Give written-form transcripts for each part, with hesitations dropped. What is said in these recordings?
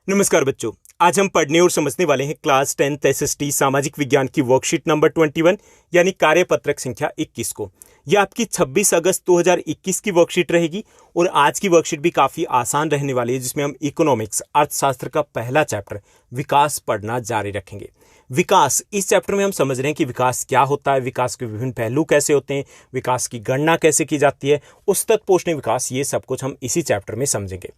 नमस्कार बच्चों, आज हम पढ़ने और समझने वाले हैं क्लास 10th एसएसटी सामाजिक विज्ञान की वर्कशीट नंबर 21 यानी कार्यपत्रक संख्या 21 को। यह आपकी 26 अगस्त 2021 की वर्कशीट रहेगी और आज की वर्कशीट भी काफी आसान रहने वाली है, जिसमें हम इकोनॉमिक्स अर्थशास्त्र का पहला चैप्टर विकास पढ़ना जारी रखेंगे। विकास, इस चैप्टर में हम समझ रहे हैं कि विकास क्या होता है, विकास के विभिन्न पहलू कैसे होते हैं, विकास की गणना कैसे की जाती है, उस्तत पोषण विकास, ये सब कुछ हम इसी चैप्टर में समझेंगे।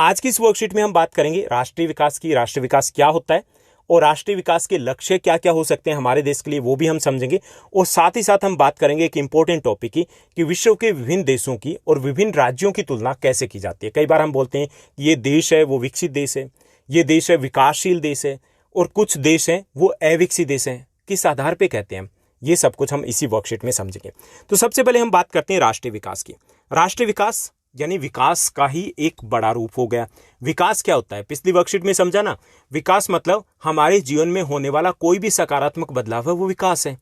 आज की इस वर्कशीट में हम बात करेंगे राष्ट्रीय विकास की, राष्ट्रीय विकास क्या होता है और राष्ट्रीय विकास के लक्ष्य क्या क्या हो सकते हैं हमारे देश के लिए, वो भी हम समझेंगे। और साथ ही साथ हम बात करेंगे एक इंपॉर्टेंट टॉपिक की कि विश्व के विभिन्न देशों की और विभिन्न राज्यों की तुलना कैसे की जाती है। कई बार हम बोलते हैं कि ये देश है वो विकसित देश है, ये देश है विकासशील देश है, और कुछ देश हैं वो अविकसित देश हैं। किस आधार पे कहते हैं हम, ये सब कुछ हम इसी वर्कशीट में समझेंगे। तो सबसे पहले हम बात करते हैं राष्ट्रीय विकास की। राष्ट्रीय विकास यानी विकास का ही एक बड़ा रूप हो गया। विकास क्या होता है, पिछली वर्कशीट में समझा ना। विकास मतलब हमारे जीवन में होने वाला कोई भी सकारात्मक बदलाव है वो विकास है।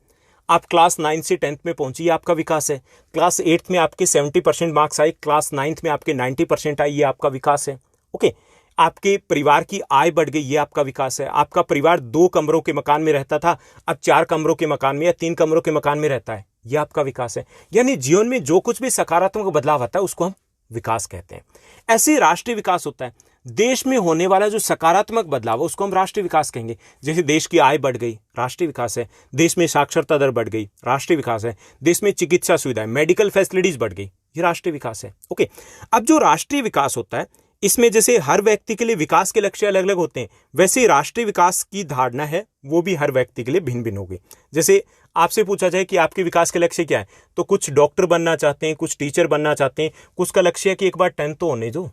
आप क्लास 9 से 10th में पहुंची, ये आपका विकास है। क्लास 8th में आपके 70% मार्क्स आए, क्लास 9th में आपके 90% आए, ये आपका विकास है। ओके, आपके परिवार की आय बढ़ गई, ये आपका विकास है। आपका परिवार 2 कमरों के मकान में रहता था, अब 4 कमरों के मकान में या 3 कमरों के मकान में रहता है, ये आपका विकास है। यानी जीवन में जो कुछ भी सकारात्मक बदलाव आता है उसको हम विकास कहते हैं। ऐसे ही राष्ट्रीय विकास होता है, देश में होने वाला जो सकारात्मक बदलाव है उसको हम राष्ट्रीय विकास कहेंगे। जैसे देश की आय बढ़ गई, राष्ट्रीय विकास है। देश में साक्षरता दर बढ़ गई, राष्ट्रीय विकास है। देश में चिकित्सा सुविधाएं, मेडिकल फैसिलिटीज बढ़ गई, ये राष्ट्रीय विकास है। ओके, अब जो राष्ट्रीय विकास होता है इसमें जैसे हर व्यक्ति के लिए विकास के लक्ष्य अलग अलग होते हैं, वैसे ही राष्ट्रीय विकास की धारणा है वो भी हर व्यक्ति के लिए भिन्न भिन्न होगी। जैसे आपसे पूछा जाए कि आपके विकास के लक्ष्य क्या है, तो कुछ डॉक्टर बनना चाहते हैं, कुछ टीचर बनना चाहते हैं, कुछ का लक्ष्य है कि एक बार 10th तो होने दो,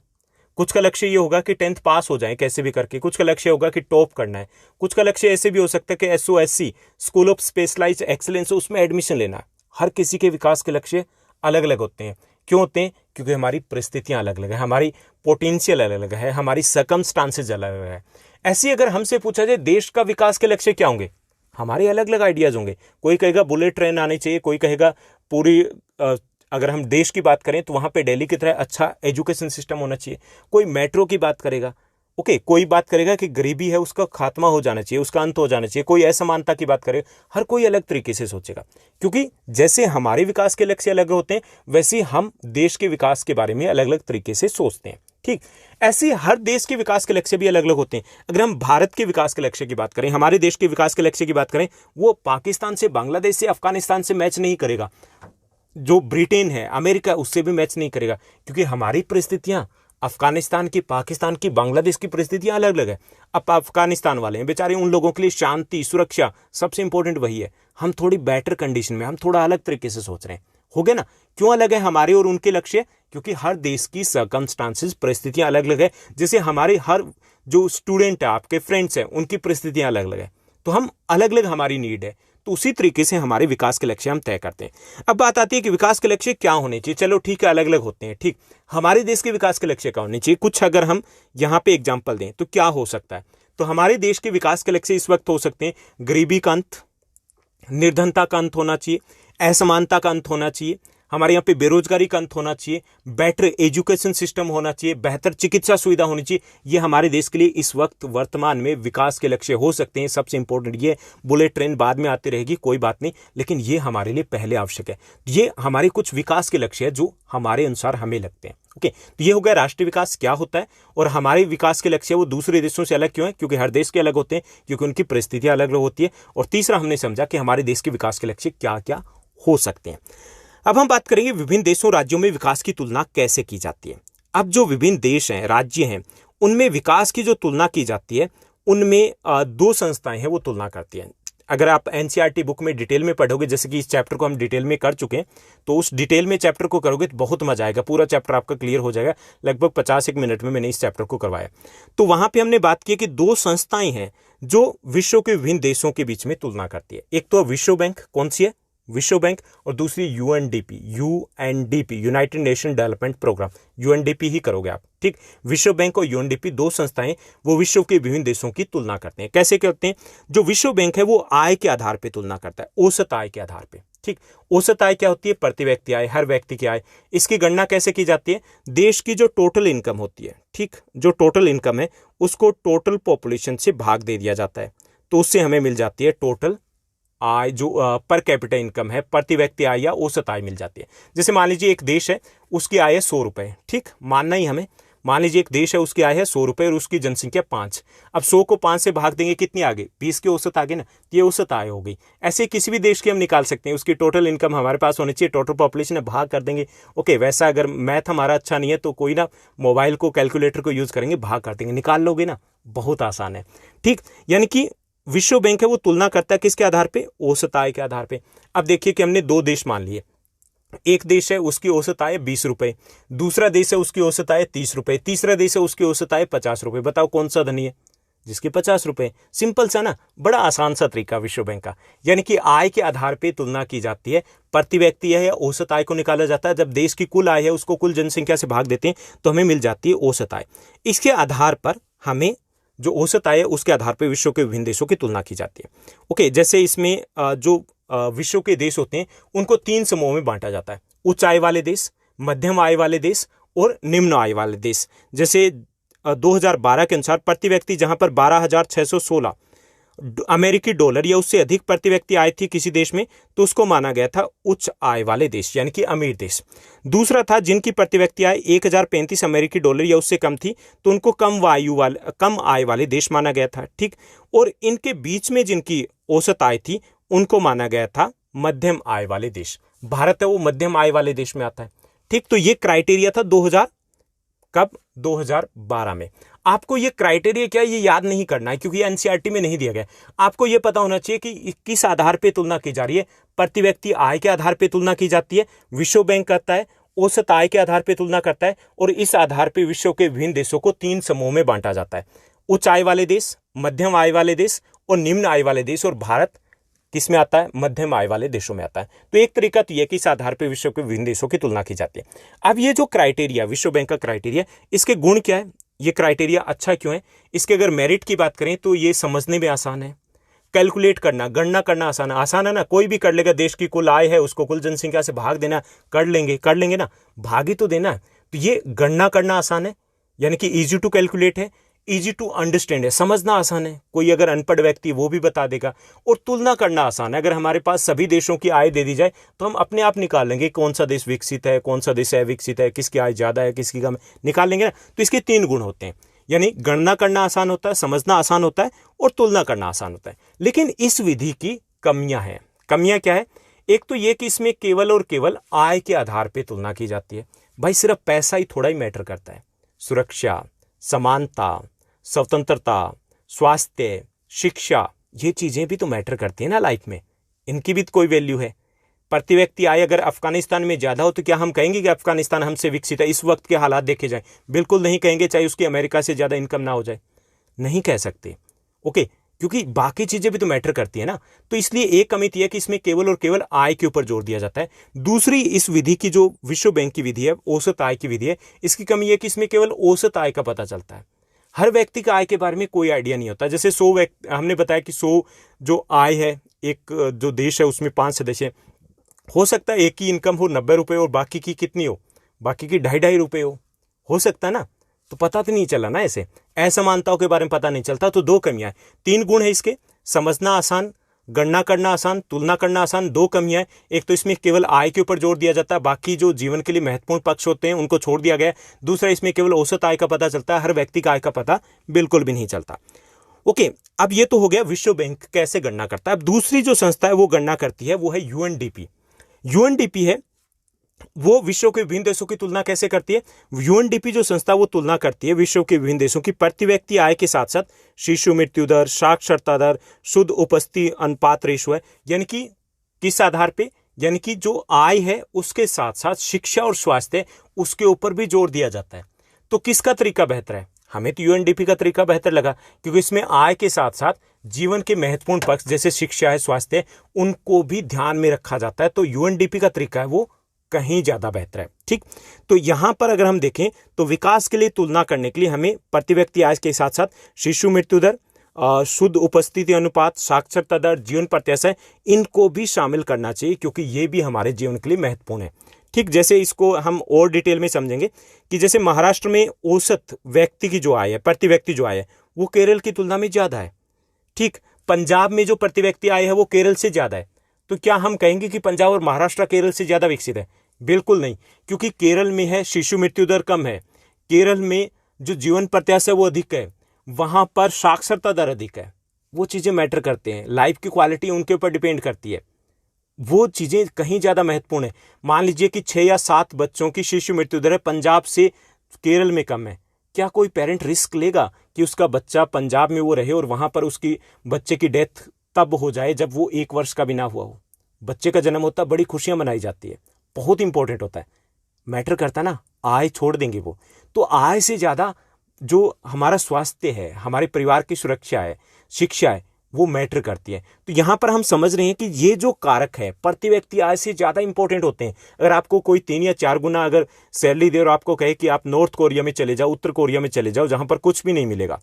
कुछ का लक्ष्य ये होगा कि 10th पास हो जाए कैसे भी करके, कुछ का लक्ष्य होगा कि टॉप करना है, कुछ का लक्ष्य ऐसे भी हो सकता है कि SOSC school of specialised excellence उसमें एडमिशन लेना है। हर किसी के विकास के लक्ष्य अलग अलग होते हैं। क्यों होते हैं? क्योंकि हमारी परिस्थितियां अलग अलग है, हमारी पोटेंशियल अलग अलग है, हमारी सर्कमस्टांसेस अलग अलग है। ऐसे अगर हमसे पूछा जाए देश का विकास के लक्ष्य क्या होंगे, हमारे अलग अलग आइडियाज होंगे। कोई कहेगा बुलेट ट्रेन आनी चाहिए, कोई कहेगा पूरी अगर हम देश की बात करें तो वहां पे दिल्ली की तरह अच्छा एजुकेशन सिस्टम होना चाहिए, कोई मेट्रो की बात करेगा। ओके, कोई बात करेगा कि गरीबी है उसका खात्मा हो जाना चाहिए, उसका अंत हो जाना चाहिए, कोई असमानता की बात करेगा। हर कोई अलग तरीके से सोचेगा, क्योंकि जैसे हमारे विकास के लक्ष्य अलग होते हैं वैसे हम देश के विकास के बारे में अलग अलग तरीके से सोचते हैं। ठीक, ऐसे हर देश के विकास के लक्ष्य भी अलग अलग होते हैं। अगर हम भारत के विकास के लक्ष्य की बात करें, हमारे देश के विकास के लक्ष्य की बात करें, वो पाकिस्तान से, बांग्लादेश से, अफगानिस्तान से मैच नहीं करेगा। जो ब्रिटेन है, अमेरिका, उससे भी मैच नहीं करेगा, क्योंकि हमारी परिस्थितियां अफगानिस्तान की, पाकिस्तान की, बांग्लादेश की परिस्थितियां अलग अलग है। अब अफगानिस्तान वाले हैं बेचारे, उन लोगों के लिए शांति, सुरक्षा सबसे इंपॉर्टेंट वही है। हम थोड़ी बेटर कंडीशन में, हम थोड़ा अलग तरीके से सोच रहे हैं। हो गया ना? क्यों अलग है हमारे और उनके लक्ष्य? क्योंकि हर देश की सर्कमस्टांसेस, परिस्थितियां अलग अलग है। जैसे हमारे हर जो स्टूडेंट है, आपके फ्रेंड्स हैं, उनकी परिस्थितियां अलग अलग है, तो हम अलग अलग हमारी नीड है, तो उसी तरीके से हमारे विकास के लक्ष्य हम तय करते हैं। अब बात आती है कि विकास के लक्ष्य क्या होने चाहिए। चलो ठीक है, अलग अलग होते हैं। ठीक, हमारे देश के विकास के लक्ष्य क्या होने चाहिए, कुछ अगर हम यहाँ पे एग्जाम्पल दें तो क्या हो सकता है। तो हमारे देश के विकास के लक्ष्य इस वक्त हो सकते हैं गरीबी का अंत, निर्धनता का अंत होना चाहिए, असमानता का अंत होना चाहिए, हमारे यहाँ पे बेरोजगारी का अंत होना चाहिए, बेटर एजुकेशन सिस्टम होना चाहिए, बेहतर चिकित्सा सुविधा होनी चाहिए। ये हमारे देश के लिए इस वक्त वर्तमान में विकास के लक्ष्य हो सकते हैं। सबसे इंपॉर्टेंट ये, बुलेट ट्रेन बाद में आती रहेगी कोई बात नहीं, लेकिन ये हमारे लिए पहले आवश्यक है। ये हमारे कुछ विकास के लक्ष्य है जो हमारे अनुसार हमें लगते हैं। ओके, तो ये हो गया राष्ट्रीय विकास क्या होता है और हमारे विकास के लक्ष्य वो दूसरे देशों से अलग क्यों है, क्योंकि हर देश के अलग होते हैं, क्योंकि उनकी परिस्थितियां अलग अलग होती है। और तीसरा हमने समझा कि हमारे देश के विकास के लक्ष्य क्या क्या हो सकते हैं। अब हम बात करेंगे विभिन्न देशों, राज्यों में विकास की तुलना कैसे की जाती है। अब जो विभिन्न देश हैं, राज्य हैं, उनमें विकास की जो तुलना की जाती है उनमें 2 संस्थाएं हैं वो तुलना करती हैं। अगर आप NCERT बुक में डिटेल में पढ़ोगे, जैसे कि इस चैप्टर को हम डिटेल में कर चुके हैं, तो उस डिटेल में चैप्टर को करोगे तो बहुत मजा आएगा, पूरा चैप्टर आपका क्लियर हो जाएगा। लगभग 50 मिनट में मैंने इस चैप्टर को करवाया। तो वहां पे हमने बात की कि 2 संस्थाएं हैं जो विश्व के विभिन्न देशों के बीच में तुलना करती है। एक तो विश्व बैंक, कौन सी है? विश्व बैंक। और दूसरी UNDP, united nation development programme, UNDP ही करोगे आप। ठीक, विश्व बैंक और UNDP 2 संस्थाएं वो विश्व के विभिन्न देशों की तुलना करते हैं। कैसे करते हैं? जो विश्व बैंक है वो आय के आधार पर तुलना करता है, औसत आय के आधार पर। ठीक। औसत आय क्या होती है? प्रति व्यक्ति आय, हर व्यक्ति की आय। इसकी गणना कैसे की जाती है? देश की जो टोटल इनकम होती है, ठीक, जो टोटल इनकम है उसको टोटल पॉपुलेशन से भाग दे दिया जाता है, तो उससे हमें मिल जाती है टोटल आय, जो पर कैपिटा इनकम है, प्रति व्यक्ति आय या औसत आय मिल जाती है। जैसे मान लीजिए एक देश है, उसकी आय है 100 रुपए, ठीक, मानना ही हमें, मान लीजिए एक देश है उसकी आय है 100 रुपए और उसकी जनसंख्या 5। अब 100 को 5 से भाग देंगे, कितनी आ गई? 20 की औसत आ गई ना, ये औसत आय हो गई। ऐसे किसी भी देश की हम निकाल सकते हैं, उसकी टोटल इनकम हमारे पास होनी चाहिए, टोटल पॉपुलेशन है, भाग कर देंगे। ओके, वैसा अगर मैथ हमारा अच्छा नहीं है तो कोई ना मोबाइल को, कैलकुलेटर को यूज करेंगे, भाग कर देंगे, निकाल लोगे ना, बहुत आसान है, ठीक। यानी कि विश्व बैंक है वो तुलना करता है किसके आधार पे? औसत आय के आधार पे। अब देखिए कि हमने 2 देश मान लिए, एक देश है उसकी औसत आय 20 रुपए, दूसरा देश है उसकी औसत आय 30 रुपए, तीसरा देश है उसकी औसत आय 50 रुपए। बताओ कौन सा धनी है? जिसके 50 रुपए। सिंपल सा ना, बड़ा आसान सा तरीका विश्व बैंक का। यानी कि आय के आधार पे तुलना की जाती है, प्रति व्यक्ति है या औसत आय को निकाला जाता है। जब देश की कुल आय है उसको कुल जनसंख्या से भाग देते हैं तो हमें मिल जाती है औसत आय। इसके आधार पर हमें जो औसत आय है उसके आधार पर विश्व के विभिन्न देशों की तुलना की जाती है। ओके, जैसे इसमें जो विश्व के देश होते हैं उनको 3 समूहों में बांटा जाता है, उच्च आय वाले देश, मध्यम आय वाले देश और निम्न आय वाले देश। जैसे 2012 के अनुसार प्रति व्यक्ति जहां पर 12,616 अमेरिकी डॉलर या उससे अधिक प्रति व्यक्ति आय थी किसी देश में, तो उसको माना गया था उच्च आय वाले देश, यानी कि अमीर देश। दूसरा था जिनकी प्रति व्यक्ति आय 1,035 अमेरिकी डॉलर या उससे कम थी, तो उनको कम आय वाले देश माना गया था, ठीक। और इनके बीच में जिनकी औसत आय थी उनको माना गया था मध्यम आय वाले देश। भारत है वो मध्यम आय वाले देश में आता है, ठीक। तो ये क्राइटेरिया था 2012 में। आपको ये क्राइटेरिया क्या है ये याद नहीं करना है, क्योंकि ये एनसीईआरटी में नहीं दिया गया। आपको ये पता होना चाहिए कि किस आधार पे तुलना की जा रही है। प्रति व्यक्ति आय के आधार पे तुलना की जाती है, विश्व बैंक करता है, औसत आय के आधार पे तुलना करता है, और इस आधार पे विश्व के विभिन्न देशों को 3 समूह में बांटा जाता है, उच्च आय वाले देश, मध्यम आय वाले देश और निम्न आय वाले देश। और भारत किस में आता है? मध्यम आय वाले देशों में आता है। तो एक तरीका तो यह कि इस आधार पर विश्व के विभिन्न देशों की तुलना की जाती है। अब ये जो क्राइटेरिया, विश्व बैंक का क्राइटेरिया, इसके गुण क्या है? ये क्राइटेरिया अच्छा क्यों है? इसके अगर मेरिट की बात करें तो ये समझने में आसान है, कैलकुलेट करना, गणना करना आसान है ना, कोई भी कर लेगा। देश की कुल आय है उसको कुल जनसंख्या से भाग देना, कर लेंगे ना, भाग ही तो देना है। तो ये गणना करना आसान है, यानी कि इजी टू कैलकुलेट है, इजी टू अंडरस्टैंड है, समझना आसान है, कोई अगर अनपढ़ व्यक्ति वो भी बता देगा। और तुलना करना आसान है, अगर हमारे पास सभी देशों की आय दे दी जाए तो हम अपने आप निकाल लेंगे कौन सा देश विकसित है, कौन सा देश अविकसित है, किसकी आय ज्यादा है, किसकी कम है, निकाल लेंगे ना। तो इसके 3 गुण होते हैं, यानी गणना करना आसान होता है, समझना आसान होता है और तुलना करना आसान होता है। लेकिन इस विधि की कमियां हैं। कमियां क्या है? एक तो ये कि इसमें केवल और केवल आय के आधार पर तुलना की जाती है। भाई सिर्फ पैसा ही थोड़ा ही मैटर करता है। सुरक्षा, समानता, स्वतंत्रता, स्वास्थ्य, शिक्षा, ये चीजें भी तो मैटर करती है ना लाइफ में, इनकी भी तो कोई वैल्यू है। प्रति व्यक्ति आय अगर अफगानिस्तान में ज्यादा हो तो क्या हम कहेंगे कि अफगानिस्तान हमसे विकसित है? इस वक्त के हालात देखे जाए बिल्कुल नहीं कहेंगे, चाहे उसकी अमेरिका से ज्यादा इनकम ना हो जाए, नहीं कह सकते। ओके, क्योंकि बाकी चीजें भी तो मैटर करती है ना। तो इसलिए एक कमी है कि इसमें केवल और केवल आय के ऊपर जोर दिया जाता है। दूसरी, इस विधि की जो विश्व बैंक की विधि है, औसत आय की विधि है, इसकी कमी है कि इसमें केवल औसत आय का पता चलता है, हर व्यक्ति का आय के बारे में कोई आइडिया नहीं होता। जैसे 100 व्यक्ति, हमने बताया कि 100 जो आय है, एक जो देश है उसमें 5 सदस्य, हो सकता है एक की इनकम हो 90 रुपए और बाकी की कितनी हो, बाकी की 2.5 रुपए हो सकता है ना। तो पता तो नहीं चला ना, ऐसे असमानताओं के बारे में पता नहीं चलता। तो 2 कमियां, 3 गुण है इसके, समझना आसान, गणना करना आसान, तुलना करना आसान। 2 कमियां, एक तो इसमें केवल आय के ऊपर जोर दिया जाता है, बाकी जो जीवन के लिए महत्वपूर्ण पक्ष होते हैं उनको छोड़ दिया गया। दूसरा, इसमें केवल औसत आय का पता चलता है, हर व्यक्ति का आय का पता बिल्कुल भी नहीं चलता। ओके, अब ये तो हो गया विश्व बैंक कैसे गणना करता है। अब दूसरी जो संस्था है वो गणना करती है वो है यूएनडीपी। यूएनडीपी है वो विश्व के विभिन्न देशों की तुलना कैसे करती है? यूएनडीपी जो संस्था वो तुलना करती है विश्व के विभिन्न देशों की प्रति व्यक्ति आय के साथ साथ शिशु मृत्यु दर, साक्षरता दर, शुद्ध उपस्थिति अनुपात रेशो है, यानी कि किस आधार पे? यानी कि जो आय है उसके साथ साथ शिक्षा और स्वास्थ्य उसके ऊपर भी जोर दिया जाता है। तो किसका तरीका बेहतर है? हमें तो यूएनडीपी का तरीका बेहतर लगा, क्योंकि इसमें आय के साथ साथ जीवन के महत्वपूर्ण पक्ष जैसे शिक्षा है, स्वास्थ्य है, उनको भी ध्यान में रखा जाता है। तो यूएनडीपी का तरीका है वो कहीं ज्यादा बेहतर है, ठीक। तो यहां पर अगर हम देखें तो विकास के लिए तुलना करने के लिए हमें प्रति व्यक्ति आय के साथ साथ शिशु मृत्यु दर, शुद्ध उपस्थिति अनुपात, साक्षरता दर, जीवन प्रत्याशा, इनको भी शामिल करना चाहिए क्योंकि ये भी हमारे जीवन के लिए महत्वपूर्ण है। ठीक, जैसे इसको हम और डिटेल में समझेंगे कि जैसे महाराष्ट्र में औसत व्यक्ति की जो आय है, प्रति व्यक्ति जो आय है, वो केरल की तुलना में ज्यादा है। ठीक, पंजाब में जो प्रति व्यक्ति आय है वो केरल से ज्यादा है। तो क्या हम कहेंगे कि पंजाब और महाराष्ट्र केरल से ज्यादा विकसित है? बिल्कुल नहीं, क्योंकि केरल में है शिशु मृत्यु दर कम है, केरल में जो जीवन प्रत्याशा वो अधिक है, वहां पर साक्षरता दर अधिक है। वो चीजें मैटर करते हैं, लाइफ की क्वालिटी उनके ऊपर डिपेंड करती है, वो चीजें कहीं ज्यादा महत्वपूर्ण है। मान लीजिए कि 6 या 7 बच्चों की शिशु मृत्यु दर है, पंजाब से केरल में कम है, क्या कोई पेरेंट रिस्क लेगा कि उसका बच्चा पंजाब में वो रहे और वहां पर उसकी बच्चे की डेथ तब हो जाए जब वो 1 वर्ष का भी ना हुआ हो? बच्चे का जन्म होता है, बड़ी खुशियां मनाई जाती है, बहुत इंपॉर्टेंट होता है, मैटर करता ना, आय छोड़ देंगे वो। तो आय से ज्यादा जो हमारा स्वास्थ्य है, हमारे परिवार की सुरक्षा है, शिक्षा है, वो मैटर करती है। तो यहां पर हम समझ रहे हैं कि ये जो कारक है प्रति व्यक्ति आय से ज्यादा इंपॉर्टेंट होते हैं। अगर आपको कोई 3 या 4 गुना अगर सैलरी दे और आपको कहे कि आप नॉर्थ कोरिया में चले जाओ, उत्तर कोरिया में चले जाओ, जहां पर कुछ भी नहीं मिलेगा,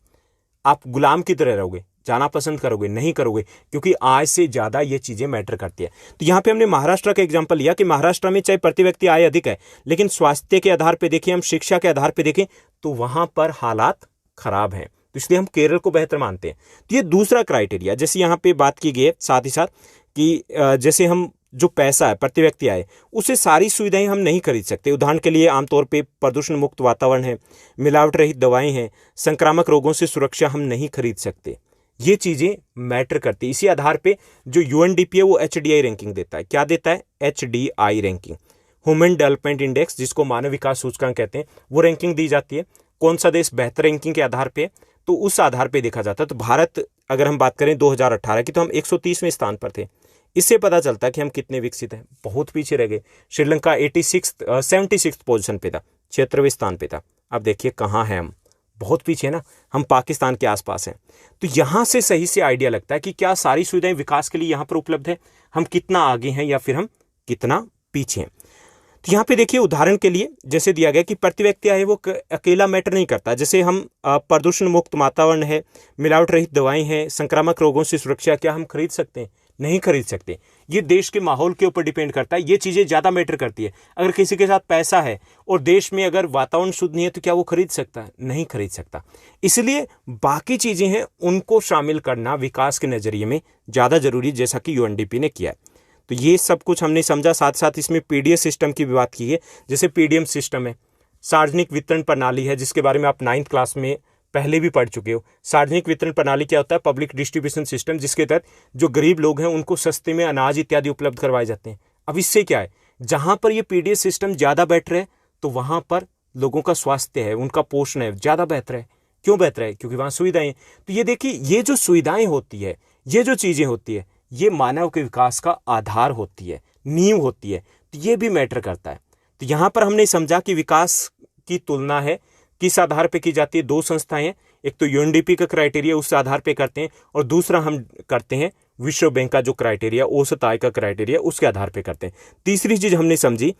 आप गुलाम की तरह रहोगे? जाना पसंद करोगे? नहीं करोगे, क्योंकि आय से ज्यादा ये चीजें मैटर करती है। तो यहाँ पे हमने महाराष्ट्र का एग्जांपल लिया कि महाराष्ट्र में चाहे प्रति व्यक्ति आय अधिक है, लेकिन स्वास्थ्य के आधार पे देखें, हम शिक्षा के आधार पे देखें, तो वहां पर हालात खराब हैं। तो इसलिए हम केरल को बेहतर मानते हैं। तो ये दूसरा क्राइटेरिया, जैसे यहाँ पे बात की गई है साथ ही साथ कि जैसे हम जो पैसा है प्रति व्यक्ति आए, उससे सारी सुविधाएं हम नहीं खरीद सकते। उदाहरण के लिए आमतौर पे प्रदूषण मुक्त वातावरण है, मिलावट रहित दवाएं हैं, संक्रामक रोगों से सुरक्षा हम नहीं खरीद सकते। ये चीजें मैटर करती है। इसी आधार पे जो यूएनडीपी है वो एचडीआई रैंकिंग देता है। क्या देता है? HDI ranking, human development index, जिसको मानव विकास सूचकांक कहते हैं, वो रैंकिंग दी जाती है। कौन सा देश बेहतर रैंकिंग के आधार पे, तो उस आधार पे देखा जाता है। तो भारत, अगर हम बात करें 2018 की, तो हम 130वें स्थान पर थे। इससे पता चलता है कि हम कितने विकसित हैं, बहुत पीछे रह गए। श्रीलंका 76 पोजीशन पे था, 76वें स्थान पे था। अब देखिए कहाँ हैं हम, बहुत पीछे ना, हम पाकिस्तान के आसपास हैं। तो यहां से सही से आइडिया लगता है कि क्या सारी सुविधाएं विकास के लिए यहां पर उपलब्ध है, हम कितना आगे हैं या फिर हम कितना पीछे हैं। तो यहाँ पे देखिए उदाहरण के लिए जैसे दिया गया कि प्रति व्यक्ति आय वो अकेला मैटर नहीं करता। जैसे हम प्रदूषण मुक्त वातावरण है, मिलावट रहित दवाएं हैं, संक्रामक रोगों से सुरक्षा, क्या हम खरीद सकते हैं? नहीं खरीद सकते। ये देश के माहौल के ऊपर डिपेंड करता है, ये चीजें ज्यादा मैटर करती है। अगर किसी के साथ पैसा है और देश में अगर वातावरण शुद्ध नहीं है, तो क्या वो खरीद सकता है? नहीं खरीद सकता। इसलिए बाकी चीजें हैं, उनको शामिल करना विकास के नजरिए में ज्यादा जरूरी, जैसा कि यूएनडीपी ने किया है। तो ये सब कुछ हमने समझा। साथ साथ इसमें पीडीएस सिस्टम की भी बात की है। जैसे पीडीएम सिस्टम है, सार्वजनिक वितरण प्रणाली है, जिसके बारे में आप 9th क्लास में पहले भी पढ़ चुके हो। सार्वजनिक वितरण प्रणाली क्या होता है? पब्लिक डिस्ट्रीब्यूशन सिस्टम, जिसके तहत जो गरीब लोग हैं उनको सस्ते में अनाज इत्यादि उपलब्ध करवाए जाते हैं। अब इससे क्या है, जहां पर ये पीडीएस सिस्टम ज्यादा बेटर है, तो वहां पर लोगों का स्वास्थ्य है, उनका पोषण है, ज्यादा बेहतर है। क्यों बेहतर है? क्योंकि वहां सुविधाएं। तो ये देखिए, ये जो सुविधाएं होती है, ये जो चीजें होती है, ये मानव के विकास का आधार होती है, नींव होती है। तो ये भी मैटर करता है। तो यहां पर हमने समझा कि विकास की तुलना है किस आधार पे की जाती है। 2 संस्थाएं हैं, एक तो यूएनडीपी का क्राइटेरिया, उस आधार पे करते हैं, और दूसरा हम करते हैं विश्व बैंक का जो क्राइटेरिया, औसत आय का क्राइटेरिया, उसके आधार पे करते हैं। तीसरी चीज हमने समझी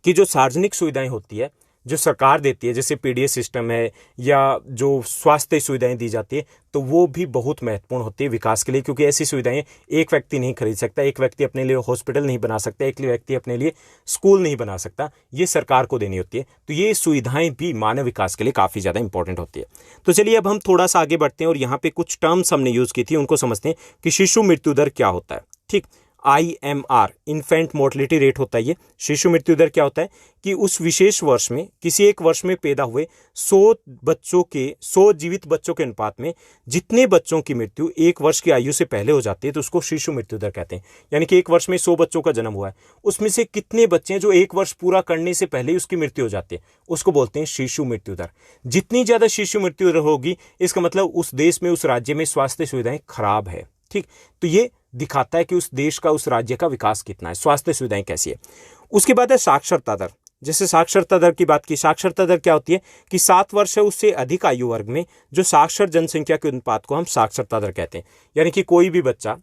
कि जो सार्वजनिक सुविधाएं होती है, जो सरकार देती है, जैसे पीडीएस सिस्टम है या जो स्वास्थ्य सुविधाएं दी जाती है, तो वो भी बहुत महत्वपूर्ण होती है विकास के लिए। क्योंकि ऐसी सुविधाएं एक व्यक्ति नहीं खरीद सकता, एक व्यक्ति अपने लिए हॉस्पिटल नहीं बना सकता, एक व्यक्ति अपने लिए स्कूल नहीं बना सकता, ये सरकार को देनी होती है। तो ये सुविधाएं भी मानव विकास के लिए काफी ज्यादा इंपॉर्टेंट होती है। तो चलिए अब हम थोड़ा सा आगे बढ़ते हैं और यहाँ पे कुछ टर्म्स हमने यूज की थी, उनको समझते हैं कि शिशु मृत्यु दर क्या होता है। ठीक, IMR, इन्फेंट मोर्टलिटी रेट होता है। ये शिशु मृत्यु दर क्या होता है कि उस विशेष वर्ष में, किसी एक वर्ष में पैदा हुए 100 जीवित बच्चों के अनुपात में जितने बच्चों की मृत्यु 1 वर्ष की आयु से पहले हो जाती है, तो उसको शिशु मृत्यु दर कहते हैं। यानी कि 1 वर्ष में 100 बच्चों का जन्म हुआ है, उसमें से कितने बच्चे हैं जो 1 वर्ष पूरा करने से पहले ही उसकी मृत्यु हो जाती है, उसको बोलते हैं शिशु मृत्यु दर। जितनी ज्यादा शिशु मृत्यु दर होगी, इसका मतलब उस देश में, उस राज्य में स्वास्थ्य सुविधाएं खराब है। ठीक, तो ये दिखाता है कि उस देश का, उस राज्य का विकास कितना है, स्वास्थ्य सुविधाएं कैसी है। उसके बाद है साक्षरता दर। जैसे साक्षरता दर की बात की, साक्षरता दर क्या होती है कि 7 वर्ष है उससे अधिक आयु वर्ग में जो साक्षर जनसंख्या के अनुपात को हम साक्षरता दर कहते हैं। यानी कि कोई भी बच्चा,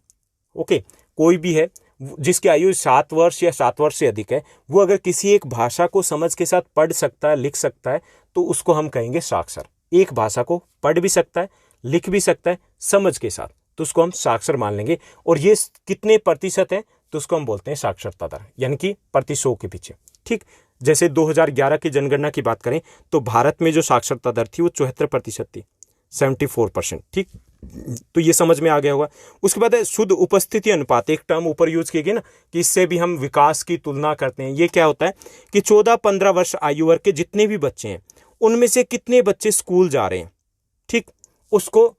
कोई भी है जिसकी आयु 7 वर्ष या 7 वर्ष से अधिक है, वो अगर किसी एक भाषा को समझ के साथ पढ़ सकता है, लिख सकता है, तो उसको हम कहेंगे साक्षर। एक भाषा को पढ़ भी सकता है, लिख भी सकता है समझ के साथ, तो उसको हम साक्षर मान लेंगे। और ये कितने प्रतिशत है, तो उसको हम बोलते हैं साक्षरता दर, यानी कि प्रति 100 के पीछे। ठीक, जैसे 2011 की जनगणना की बात करें तो भारत में जो साक्षरता दर थी वो 74% थी, 74%। ठीक, तो ये समझ में आ गया होगा। उसके बाद है शुद्ध उपस्थिति अनुपात, एक टर्म ऊपर यूज की गई ना कि इससे भी हम विकास की तुलना करते हैं। ये क्या होता है कि 14-15 वर्ष आयु वर्ग के जितने भी बच्चे हैं उनमें से कितने बच्चे स्कूल जा रहे हैं। ठीक, उसको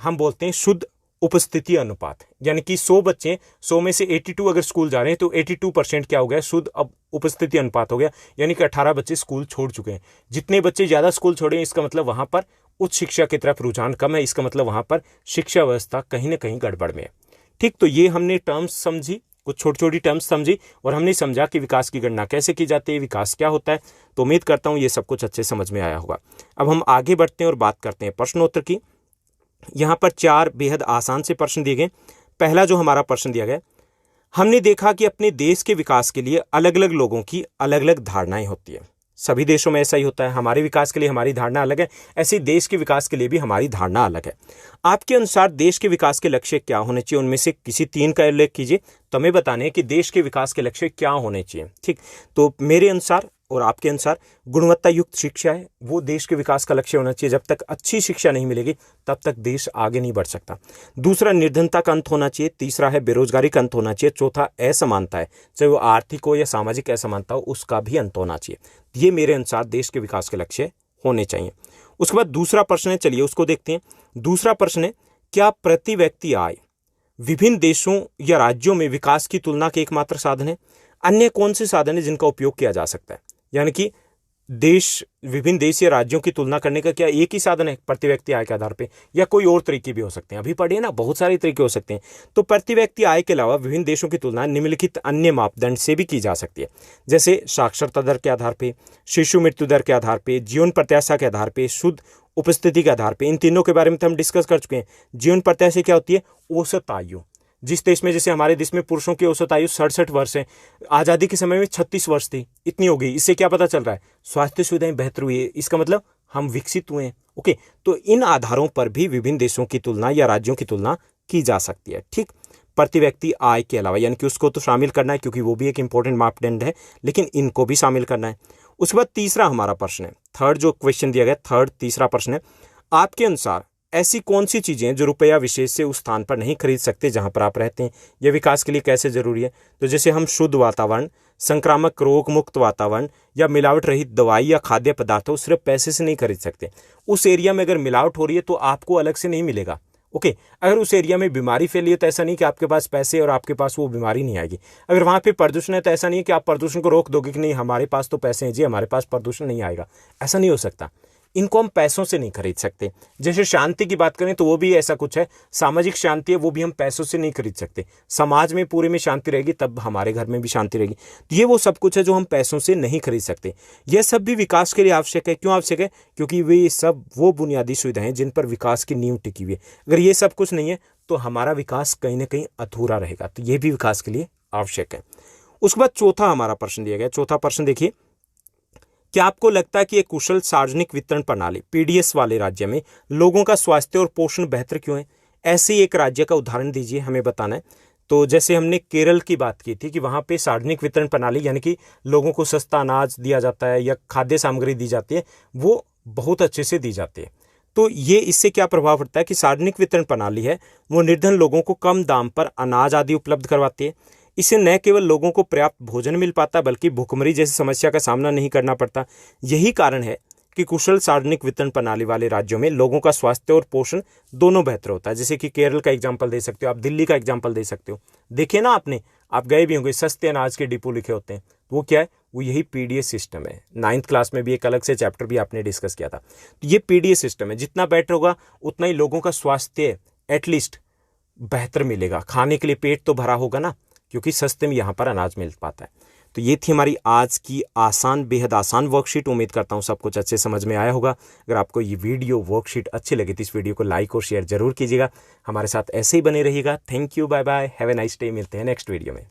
हम बोलते हैं शुद्ध उपस्थिति अनुपात, यानी कि 100 बच्चे, 100 में से 82 अगर स्कूल जा रहे हैं तो 82% क्या हो गया, शुद्ध अब उपस्थिति अनुपात हो गया, यानी कि 18 बच्चे स्कूल छोड़ चुके हैं। जितने बच्चे ज्यादा स्कूल छोड़े हैं इसका मतलब वहां पर उच्च शिक्षा की तरफ रुझान कम है, इसका मतलब वहां पर शिक्षा व्यवस्था कहीं ना कहीं गड़बड़ में है। ठीक, तो ये हमने टर्म्स समझी, कुछ छोटी छोटी टर्म्स समझी, और हमने समझा कि विकास की गणना कैसे की जाती है, विकास क्या होता है। तो उम्मीद करता हूं ये सब कुछ अच्छे समझ में आया होगा। अब हम आगे बढ़ते हैं और बात करते हैं प्रश्नोत्तर की। यहां पर 4 बेहद आसान से प्रश्न दिए गए। पहला जो हमारा प्रश्न दिया गया, हमने देखा कि अपने देश के विकास के लिए अलग अलग लोगों की अलग अलग धारणाएं होती है। सभी देशों में ऐसा ही होता है, हमारे विकास के लिए हमारी धारणा अलग है, ऐसे ही देश के विकास के लिए भी हमारी धारणा अलग है। आपके अनुसार देश के विकास के लक्ष्य क्या होने चाहिए, उनमें से किसी 3 का उल्लेख कीजिए। तो हमें बताने हैं कि देश के विकास के लक्ष्य क्या होने चाहिए। ठीक, तो मेरे अनुसार और आपके अनुसार गुणवत्ता युक्त शिक्षा है, वो देश के विकास का लक्ष्य होना चाहिए। जब तक अच्छी शिक्षा नहीं मिलेगी तब तक देश आगे नहीं बढ़ सकता। दूसरा, निर्धनता का अंत होना चाहिए। तीसरा है बेरोजगारी का अंत होना चाहिए। चौथा, असमानता है, चाहे वो आर्थिक हो या सामाजिक असमानता हो, उसका भी अंत होना चाहिए। ये मेरे अनुसार देश के विकास के लक्ष्य होने चाहिए। उसके बाद दूसरा प्रश्न है, चलिए उसको देखते हैं। दूसरा प्रश्न है, क्या प्रति व्यक्ति आय विभिन्न देशों या राज्यों में विकास की तुलना के एकमात्र साधन है? अन्य कौन से साधन है जिनका उपयोग किया जा सकता है? यानी कि विभिन्न देश या राज्यों की तुलना करने का क्या एक ही साधन है प्रति व्यक्ति आय के आधार पे, या कोई और तरीके भी हो सकते हैं? अभी पढ़िए ना, बहुत सारे तरीके हो सकते हैं। तो प्रति व्यक्ति आय के अलावा विभिन्न देशों की तुलना निम्नलिखित अन्य मापदंड से भी की जा सकती है, जैसे साक्षरता दर के आधार पे, शिशु मृत्यु दर के आधार पे, जीवन प्रत्याशा के आधार पे, शुद्ध उपस्थिति के आधार पे। इन तीनों के बारे में तो हम डिस्कस कर चुके हैं। जीवन प्रत्याशा क्या होती है? औसत आयु। जिस देश में, जैसे हमारे देश में पुरुषों की औसत आयु 67 वर्ष है, आज़ादी के समय में 36 वर्ष थी, इतनी हो गई। इससे क्या पता चल रहा है? स्वास्थ्य सुविधाएं बेहतर हुई है, इसका मतलब हम विकसित हुए हैं। ओके, तो इन आधारों पर भी विभिन्न देशों की तुलना या राज्यों की तुलना की जा सकती है। ठीक, प्रति व्यक्ति आय के अलावा, यानी कि उसको तो शामिल करना है क्योंकि वो भी एक इंपॉर्टेंट मापदंड है, लेकिन इनको भी शामिल करना है। उसके बाद तीसरा हमारा प्रश्न है, थर्ड जो क्वेश्चन दिया गया, तीसरा प्रश्न है, आपके अनुसार ऐसी कौन सी चीजें जो रुपया विशेष से उस स्थान पर नहीं खरीद सकते जहां पर आप रहते हैं, यह विकास के लिए कैसे जरूरी है? तो जैसे हम शुद्ध वातावरण, संक्रामक रोग मुक्त वातावरण या मिलावट रहित दवाई या खाद्य पदार्थों सिर्फ पैसे से नहीं खरीद सकते। उस एरिया में अगर मिलावट हो रही है तो आपको अलग से नहीं मिलेगा। ओके, अगर उस एरिया में बीमारी फैली है तो ऐसा नहीं कि आपके पास पैसे और आपके पास वो बीमारी नहीं आएगी। अगर वहां पे प्रदूषण है तो ऐसा नहीं है कि आप प्रदूषण को रोक दोगे कि नहीं हमारे पास तो पैसे हैं जी, हमारे पास प्रदूषण नहीं आएगा, ऐसा नहीं हो सकता। इनको हम पैसों से नहीं खरीद सकते। जैसे शांति की बात करें तो वो भी ऐसा कुछ है, सामाजिक शांति है, वो भी हम पैसों से नहीं खरीद सकते। समाज में पूरे में शांति रहेगी तब हमारे घर में भी शांति रहेगी। तो ये वो सब कुछ है जो हम पैसों से नहीं खरीद सकते। यह सब भी विकास के लिए आवश्यक है। क्यों आवश्यक है? क्योंकि वे सब वो बुनियादी सुविधाएं जिन पर विकास की नींव टिकी हुई है। अगर ये सब कुछ नहीं है तो हमारा विकास कहीं ना कहीं अधूरा रहेगा। तो ये भी विकास के लिए आवश्यक है। उसके बाद चौथा हमारा प्रश्न दिया गया। चौथा प्रश्न देखिए, क्या आपको लगता है कि एक कुशल सार्वजनिक वितरण प्रणाली पीडीएस वाले राज्य में लोगों का स्वास्थ्य और पोषण बेहतर क्यों है? ऐसे ही एक राज्य का उदाहरण दीजिए, हमें बताना है। तो जैसे हमने केरल की बात की थी कि वहां पे सार्वजनिक वितरण प्रणाली, यानी कि लोगों को सस्ता अनाज दिया जाता है या खाद्य सामग्री दी जाती है, वो बहुत अच्छे से दी जाती है। तो ये इससे क्या प्रभाव पड़ता है कि सार्वजनिक वितरण प्रणाली है वो निर्धन लोगों को कम दाम पर अनाज आदि उपलब्ध करवाती है। इससे न केवल लोगों को पर्याप्त भोजन मिल पाता बल्कि भूखमरी जैसी समस्या का सामना नहीं करना पड़ता। यही कारण है कि कुशल सार्वजनिक वितरण प्रणाली वाले राज्यों में लोगों का स्वास्थ्य और पोषण दोनों बेहतर होता है। जैसे कि केरल का एग्जांपल दे सकते हो, आप दिल्ली का एग्जांपल दे सकते हो। देखिए ना, आप गए भी होंगे, सस्ते अनाज के डिपो लिखे होते हैं। वो क्या है? वो यही पीडीएस सिस्टम है। 9th क्लास में भी एक अलग से चैप्टर भी आपने डिस्कस किया था। तो ये पीडीएस सिस्टम है, जितना बेटर होगा उतना ही लोगों का स्वास्थ्य एटलीस्ट बेहतर मिलेगा। खाने के लिए पेट तो भरा होगा ना, क्योंकि सस्ते में यहाँ पर अनाज मिल पाता है। तो ये थी हमारी आज की बेहद आसान वर्कशीट। उम्मीद करता हूँ सब कुछ अच्छे समझ में आया होगा। अगर आपको ये वीडियो वर्कशीट अच्छी लगी तो इस वीडियो को लाइक और शेयर जरूर कीजिएगा। हमारे साथ ऐसे ही बने रहिएगा। Thank you, bye bye, have a nice day. मिलते हैं नेक्स्ट वीडियो में।